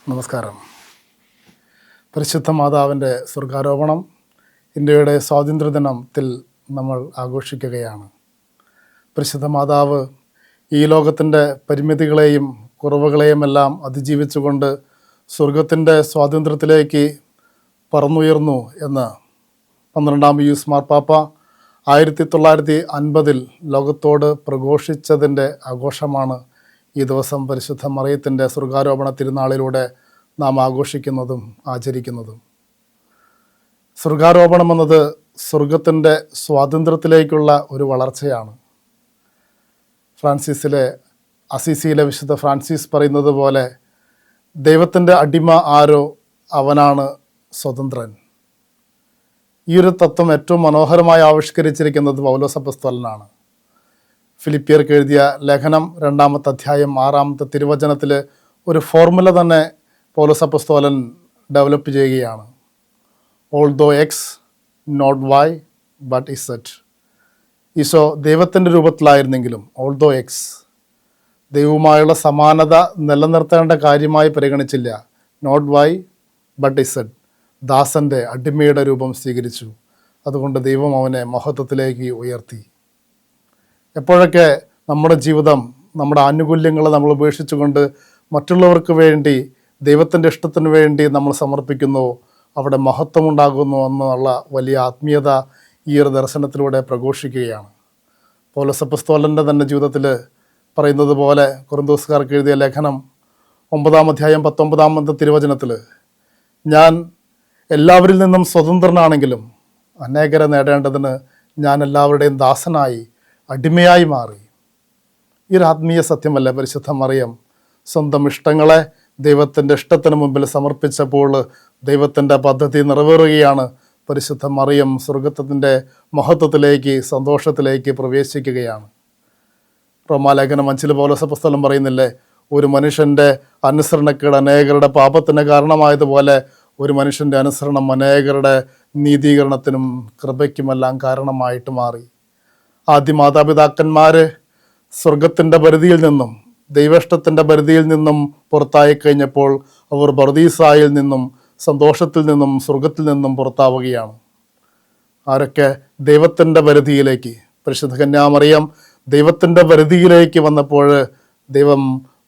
നമസ്കാരം. പരിശുദ്ധ മാതാവിൻ്റെ സ്വർഗാരോപണം ഇന്ത്യയുടെ സ്വാതന്ത്ര്യദിനത്തിൽ നമ്മൾ ആഘോഷിക്കുകയാണ്. പരിശുദ്ധ മാതാവ് ഈ ലോകത്തിൻ്റെ പരിമിതികളെയും കുറവുകളെയും എല്ലാം അതിജീവിച്ചുകൊണ്ട് സ്വർഗത്തിൻ്റെ സ്വാതന്ത്ര്യത്തിലേക്ക് പറന്നുയർന്നു എന്ന് 12-ാം പീയൂസ് മാർപ്പാപ്പ 1950 ലോകത്തോട് പ്രഘോഷിച്ചതിൻ്റെ ആഘോഷമാണ് ഈ ദിവസം പരിശുദ്ധ മറിയത്തിൻ്റെ സ്വർഗാരോപണ തിരുനാളിലൂടെ നാം ആഘോഷിക്കുന്നതും ആചരിക്കുന്നതും. സ്വർഗാരോപണം എന്നത് സ്വർഗത്തിൻ്റെ സ്വാതന്ത്ര്യത്തിലേക്കുള്ള ഒരു വളർച്ചയാണ്. അസീസിയിലെ വിശുദ്ധ ഫ്രാൻസിസ് പറയുന്നത് പോലെ, ദൈവത്തിൻ്റെ അടിമ ആരോ അവനാണ് സ്വതന്ത്രൻ. ഈ ഒരു തത്വം ഏറ്റവും മനോഹരമായി ആവിഷ്കരിച്ചിരിക്കുന്നത് പൗലോസ് അപ്പോസ്തലനാണ്. ഫിലിപ്പിയർക്ക് എഴുതിയ ലേഖനം 2-ാമത്തെ അധ്യായം 6-ാമത്തെ തിരുവചനത്തിൽ ഒരു ഫോർമുല തന്നെ പൗലോസ് അപ്പോസ്തലൻ ഡെവലപ്പ് ചെയ്യുകയാണ്. Although X not Y but ഇസെറ്റ്. ഈശോ ദൈവത്തിൻ്റെ രൂപത്തിലായിരുന്നെങ്കിലും ഓൾദോ എക്സ് ദൈവവുമായുള്ള സമാനത നിലനിർത്തേണ്ട കാര്യമായി പരിഗണിച്ചില്ല. നോട്ട് വൈ ബട്ട് ഇസെറ്റ്. ദാസൻ്റെ അടിമയുടെ രൂപം സ്വീകരിച്ചു. അതുകൊണ്ട് ദൈവം അവനെ മഹത്വത്തിലേക്ക് ഉയർത്തി. എപ്പോഴൊക്കെ നമ്മുടെ ജീവിതം, നമ്മുടെ ആനുകൂല്യങ്ങൾ നമ്മൾ ഉപേക്ഷിച്ചുകൊണ്ട് മറ്റുള്ളവർക്ക് വേണ്ടി, ദൈവത്തിൻ്റെ ഇഷ്ടത്തിന് വേണ്ടി നമ്മൾ സമർപ്പിക്കുന്നു, അവിടെ മഹത്വമുണ്ടാകുന്നു എന്നുള്ള വലിയ ആത്മീയത ഈ ഒരു ദർശനത്തിലൂടെ പ്രഘോഷിക്കുകയാണ്. പൗലോസ് അപ്പോസ്തലൻ്റെ തന്നെ ജീവിതത്തിൽ പറയുന്നത് പോലെ കൊരിന്തോസുകാർക്ക് എഴുതിയ ലേഖനം 9-ാം അധ്യായം 19-ാമത്തെ തിരുവചനത്തിൽ, ഞാൻ എല്ലാവരിൽ നിന്നും സ്വതന്ത്രനാണെങ്കിലും അനേകരെ നേടേണ്ടതിന് ഞാൻ എല്ലാവരുടെയും ദാസനായി, അടിമയായി മാറി. ഈ ഒരു ആത്മീയ സത്യമല്ല പരിശുദ്ധ മറിയം സ്വന്തം ഇഷ്ടങ്ങളെ ദൈവത്തിൻ്റെ ഇഷ്ടത്തിന് മുമ്പിൽ സമർപ്പിച്ചപ്പോൾ ദൈവത്തിൻ്റെ പദ്ധതി നിറവേറുകയാണ്. പരിശുദ്ധ മറിയം സ്വർഗത്തിൻ്റെ മഹത്വത്തിലേക്ക്, സന്തോഷത്തിലേക്ക് പ്രവേശിക്കുകയാണ്. റോമാലേഖനം 5 പൗലോസ് അപ്പോസ്തലൻ പറയുന്നില്ലേ, ഒരു മനുഷ്യൻ്റെ അനുസരണക്കേട് അനേകരുടെ പാപത്തിന് കാരണമായതുപോലെ ഒരു മനുഷ്യൻ്റെ അനുസരണം അനേകരുടെ നീതീകരണത്തിനും കൃപയ്ക്കുമെല്ലാം കാരണമായിട്ട് മാറി. ആദ്യ മാതാപിതാക്കന്മാർ സ്വർഗത്തിൻ്റെ പരിധിയിൽ നിന്നും, ദൈവേഷ്ടത്തിൻ്റെ പരിധിയിൽ നിന്നും പുറത്തായി കഴിഞ്ഞപ്പോൾ അവർ പർദീസായിൽ നിന്നും, സന്തോഷത്തിൽ നിന്നും, സ്വർഗത്തിൽ നിന്നും പുറത്താവുകയാണ്. ആരൊക്കെ ദൈവത്തിൻ്റെ പരിധിയിലേക്ക്, പരിശുദ്ധ കന്യാമറിയം ദൈവത്തിൻ്റെ പരിധിയിലേക്ക് വന്നപ്പോൾ ദൈവം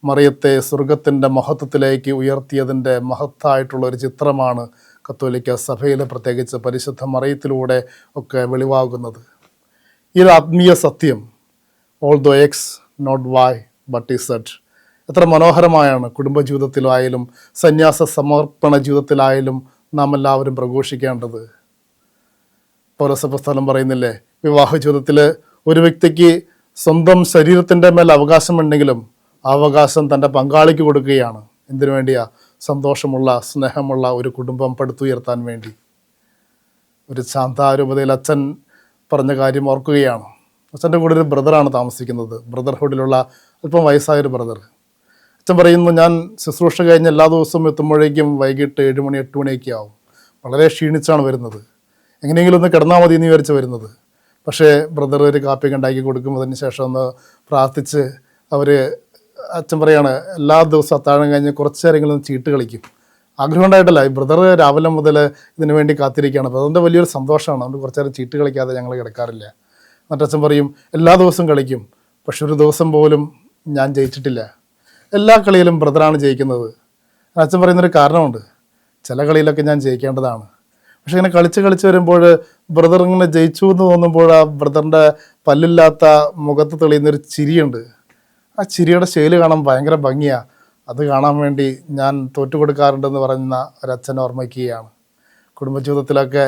മറിയത്തെ സ്വർഗത്തിൻ്റെ മഹത്വത്തിലേക്ക് ഉയർത്തിയതിൻ്റെ മഹത്തായിട്ടുള്ളൊരു ചിത്രമാണ് കത്തോലിക്ക സഭയിൽ, പ്രത്യേകിച്ച് പരിശുദ്ധ മറിയത്തിലൂടെ ഒക്കെ വെളിവാകുന്നത്. ഈ ഒരു ആത്മീയ സത്യം, although X not Y but ഇസെറ്റ്, എത്ര മനോഹരമായാണ് കുടുംബജീവിതത്തിലായാലും സന്യാസ സമർപ്പണ ജീവിതത്തിലായാലും നാം എല്ലാവരും പ്രഘോഷിക്കേണ്ടത്. പൗലോസ് അപ്പോസ്തലൻ പറയുന്നില്ലേ, വിവാഹ ജീവിതത്തിൽ ഒരു വ്യക്തിക്ക് സ്വന്തം ശരീരത്തിൻ്റെ മേൽ അവകാശമുണ്ടെങ്കിലും ആ അവകാശം തൻ്റെ പങ്കാളിക്ക് കൊടുക്കുകയാണ്. എന്തിനു വേണ്ടിയാ? സന്തോഷമുള്ള, സ്നേഹമുള്ള ഒരു കുടുംബം പടുത്തുയർത്താൻ വേണ്ടി. ഒരു ശാന്താരൂപതയിൽ അച്ഛൻ പറഞ്ഞ കാര്യം ഓർക്കുകയാണ്. അച്ഛൻ്റെ കൂടെ ഒരു ബ്രദറാണ് താമസിക്കുന്നത്, ബ്രദർഹുഡിലുള്ള അല്പം വയസ്സായൊരു ബ്രദർ. അച്ഛൻ പറയുന്നു, ഞാൻ ശുശ്രൂഷ കഴിഞ്ഞ് എല്ലാ ദിവസവും എത്തുമ്പോഴേക്കും വൈകിട്ട് 7 മണി 8 മണിയൊക്കെ ആവും. വളരെ ക്ഷീണിച്ചാണ് വരുന്നത്. എങ്ങനെയെങ്കിലും ഒന്ന് കിടന്നാൽ മതി എന്ന് വിചാരിച്ച് വരുന്നത്. പക്ഷേ ബ്രദർ ഒരു കാപ്പിയൊക്കെ ഉണ്ടാക്കി കൊടുക്കും. അതിന് ശേഷം ഒന്ന് പ്രാർത്ഥിച്ച് അച്ഛൻ പറയാണ്, എല്ലാ ദിവസവും അത്താഴം കഴിഞ്ഞ് കുറച്ച് നേരമെങ്കിലും ചീട്ട് കളിക്കും. ആഗ്രഹം ഉണ്ടായിട്ടല്ല, ഈ ബ്രദർ രാവിലെ മുതൽ ഇതിനു വേണ്ടി കാത്തിരിക്കുകയാണ്. അപ്പോൾ അതിൻ്റെ വലിയൊരു സന്തോഷമാണ്. അതുകൊണ്ട് കുറച്ച് നേരം ചീട്ട് കളിക്കാതെ ഞങ്ങൾ കിടക്കാറില്ല. എന്നിട്ട് അച്ഛൻ പറയും, എല്ലാ ദിവസവും കളിക്കും, പക്ഷെ ഒരു ദിവസം പോലും ഞാൻ ജയിച്ചിട്ടില്ല. എല്ലാ കളിയിലും ബ്രദറാണ് ജയിക്കുന്നത്. അച്ഛൻ പറയുന്നൊരു കാരണമുണ്ട്, ചില കളിയിലൊക്കെ ഞാൻ ജയിക്കേണ്ടതാണ്. പക്ഷെ ഇങ്ങനെ കളിച്ച് വരുമ്പോൾ ബ്രദർ ഇങ്ങനെ ജയിച്ചു എന്ന് തോന്നുമ്പോൾ ആ ബ്രദറിൻ്റെ പല്ലില്ലാത്ത മുഖത്ത് തെളിയുന്നൊരു ചിരിയുണ്ട്. ആ ചിരിയുടെ ശൈലി കാണാൻ ഭയങ്കര ഭംഗിയാണ്. അത് കാണാൻ വേണ്ടി ഞാൻ തോറ്റു കൊടുക്കാറുണ്ടെന്ന് പറയുന്ന ഒരച്ഛൻ ഓർമ്മിക്കുകയാണ്. കുടുംബജീവിതത്തിലൊക്കെ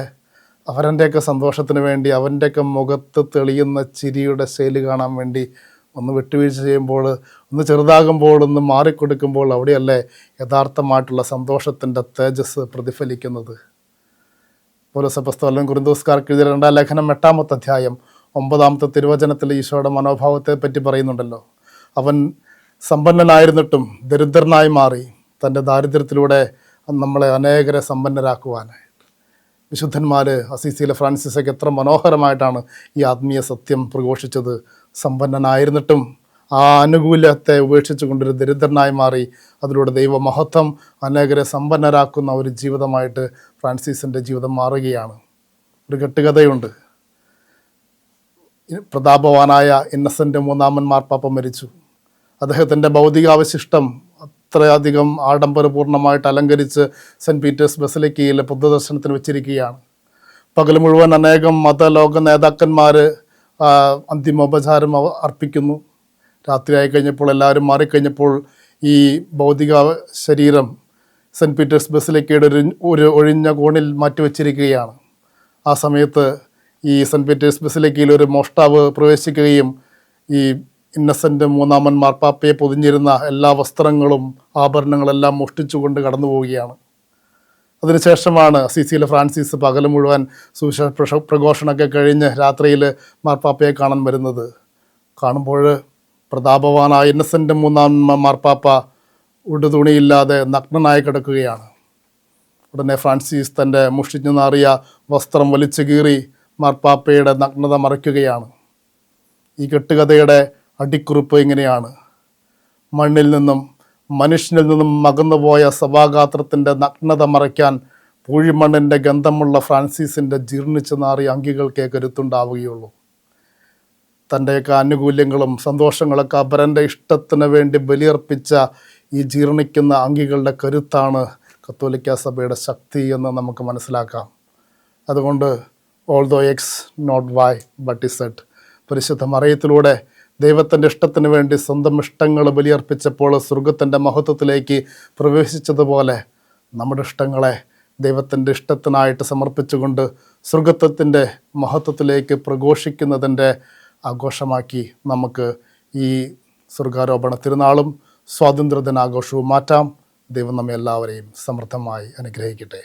അവരൻ്റെയൊക്കെ സന്തോഷത്തിന് വേണ്ടി, അവൻ്റെയൊക്കെ മുഖത്ത് തെളിയുന്ന ചിരിയുടെ ശൈലി കാണാൻ വേണ്ടി ഒന്ന് വിട്ടുവീഴ്ച ചെയ്യുമ്പോൾ, ഒന്ന് ചെറുതാകുമ്പോൾ, ഒന്ന് മാറിക്കൊടുക്കുമ്പോൾ അവിടെയല്ലേ യഥാർത്ഥമായിട്ടുള്ള സന്തോഷത്തിൻ്റെ തേജസ് പ്രതിഫലിക്കുന്നത്. പൗലോസ് അപ്പോസ്തലൻ കൊരിന്തോസുകാർക്ക് എഴുതിയ 2-ാം ലേഖനം 8-ാമത്തെ അധ്യായം 9-ാമത്തെ തിരുവചനത്തിൽ ഈശോയുടെ മനോഭാവത്തെ പറ്റി പറയുന്നുണ്ടല്ലോ. അവൻ സമ്പന്നനായിരുന്നിട്ടും ദരിദ്രനായി മാറി, തൻ്റെ ദാരിദ്ര്യത്തിലൂടെ നമ്മളെ അനേകരെ സമ്പന്നരാക്കുവാനായിട്ട്. വിശുദ്ധന്മാർ, അസീസിയിലെ ഫ്രാൻസിസൊക്കെ എത്ര മനോഹരമായിട്ടാണ് ഈ ആത്മീയ സത്യം പ്രഘോഷിച്ചത്. സമ്പന്നനായിരുന്നിട്ടും ആ ആനുകൂല്യത്തെ ഉപേക്ഷിച്ചു കൊണ്ടൊരു ദരിദ്രനായി മാറി. അതിലൂടെ ദൈവമഹത്വം അനേകരെ സമ്പന്നരാക്കുന്ന ഒരു ജീവിതമായിട്ട് ഫ്രാൻസിസിൻ്റെ ജീവിതം മാറുകയാണ്. ഒരു കെട്ടുകഥയുണ്ട്. പ്രതാപവാനായ ഇന്നസെൻ്റ് മൂന്നാമൻ മാർപ്പാപ്പ മരിച്ചു. അദ്ദേഹത്തിൻ്റെ ഭൗതികാവശിഷ്ടം അത്രയധികം ആഡംബരപൂർണ്ണമായിട്ട് അലങ്കരിച്ച് സെൻറ്റ് പീറ്റേഴ്സ് ബസലിക്കയിൽ പൊതുദർശനത്തിന് വെച്ചിരിക്കുകയാണ്. പകൽ മുഴുവൻ അനേകം മതലോക നേതാക്കന്മാർ അന്തിമോപചാരം അർപ്പിക്കുന്നു. രാത്രിയായി കഴിഞ്ഞപ്പോൾ, എല്ലാവരും മാറിക്കഴിഞ്ഞപ്പോൾ ഈ ഭൗതിക ശരീരം സെൻറ്റ് പീറ്റേഴ്സ് ബസലിക്കയുടെ ഒരു ഒഴിഞ്ഞ കോണിൽ മാറ്റിവെച്ചിരിക്കുകയാണ്. ആ സമയത്ത് ഈ സെൻറ്റ് പീറ്റേഴ്സ് ബസലിക്കയിൽ ഒരു മോഷ്ടാവ് പ്രവേശിക്കുകയും ഈ ഇന്നസെൻ്റ് മൂന്നാമൻ മാർപ്പാപ്പയെ പൊതിഞ്ഞിരുന്ന എല്ലാ വസ്ത്രങ്ങളും ആഭരണങ്ങളെല്ലാം മോഷ്ടിച്ചുകൊണ്ട് കടന്നു പോവുകയാണ്. അതിനുശേഷമാണ് അസീസിയിലെ ഫ്രാൻസിസ് പകൽ മുഴുവൻ സുവിശേഷ പ്രഘോഷണമൊക്കെ കഴിഞ്ഞ് രാത്രിയിൽ മാർപ്പാപ്പയെ കാണാൻ വരുന്നത്. കാണുമ്പോൾ പ്രതാപവാനായ ഇന്നസെൻ്റ് മൂന്നാമൻ മാർപ്പാപ്പ ഉടുതുണിയില്ലാതെ നഗ്നനായി കിടക്കുകയാണ്. ഉടനെ ഫ്രാൻസിസ് തൻ്റെ മുഷിഞ്ഞു നാറിയ വസ്ത്രം വലിച്ചു കീറി മാർപ്പാപ്പയുടെ നഗ്നത മറയ്ക്കുകയാണ്. ഈ കെട്ടുകഥയുടെ അടിക്കുറിപ്പ് ഇങ്ങനെയാണ്: മണ്ണിൽ നിന്നും മനുഷ്യനിൽ നിന്നും അകന്നുപോയ സഭാഗാത്രത്തിൻ്റെ നഗ്നത മറയ്ക്കാൻ പൂഴിമണ്ണിൻ്റെ ഗന്ധമുള്ള ഫ്രാൻസിസിൻ്റെ ജീർണിച്ചു നാറിയ അങ്കികൾക്കേ കരുത്തുണ്ടാവുകയുള്ളൂ. തൻ്റെയൊക്കെ ആനുകൂല്യങ്ങളും സന്തോഷങ്ങളൊക്കെ അപരൻ്റെ ഇഷ്ടത്തിന് വേണ്ടി ബലിയർപ്പിച്ച ഈ ജീർണിക്കുന്ന അങ്കികളുടെ കരുത്താണ് കത്തോലിക്ക സഭയുടെ ശക്തി എന്ന് നമുക്ക് മനസ്സിലാക്കാം. അതുകൊണ്ട് although X not Y but Z, പരിശുദ്ധ മറിയത്തിലൂടെ ദൈവത്തിൻ്റെ ഇഷ്ടത്തിന് വേണ്ടി സ്വന്തം ഇഷ്ടങ്ങൾ ബലിയർപ്പിച്ചപ്പോൾ സ്വർഗത്തിൻ്റെ മഹത്വത്തിലേക്ക് പ്രവേശിച്ചതുപോലെ നമ്മുടെ ഇഷ്ടങ്ങളെ ദൈവത്തിൻ്റെ ഇഷ്ടത്തിനായിട്ട് സമർപ്പിച്ചുകൊണ്ട് സ്വർഗത്തിൻ്റെ മഹത്വത്തിലേക്ക് പ്രഘോഷിക്കുന്നതിൻ്റെ ആഘോഷമാക്കി നമുക്ക് ഈ സ്വർഗാരോപണ തിരുനാളും സ്വാതന്ത്ര്യദിനാഘോഷവും മാറ്റാം. ദൈവം നമ്മെ എല്ലാവരെയും സമൃദ്ധമായി അനുഗ്രഹിക്കട്ടെ.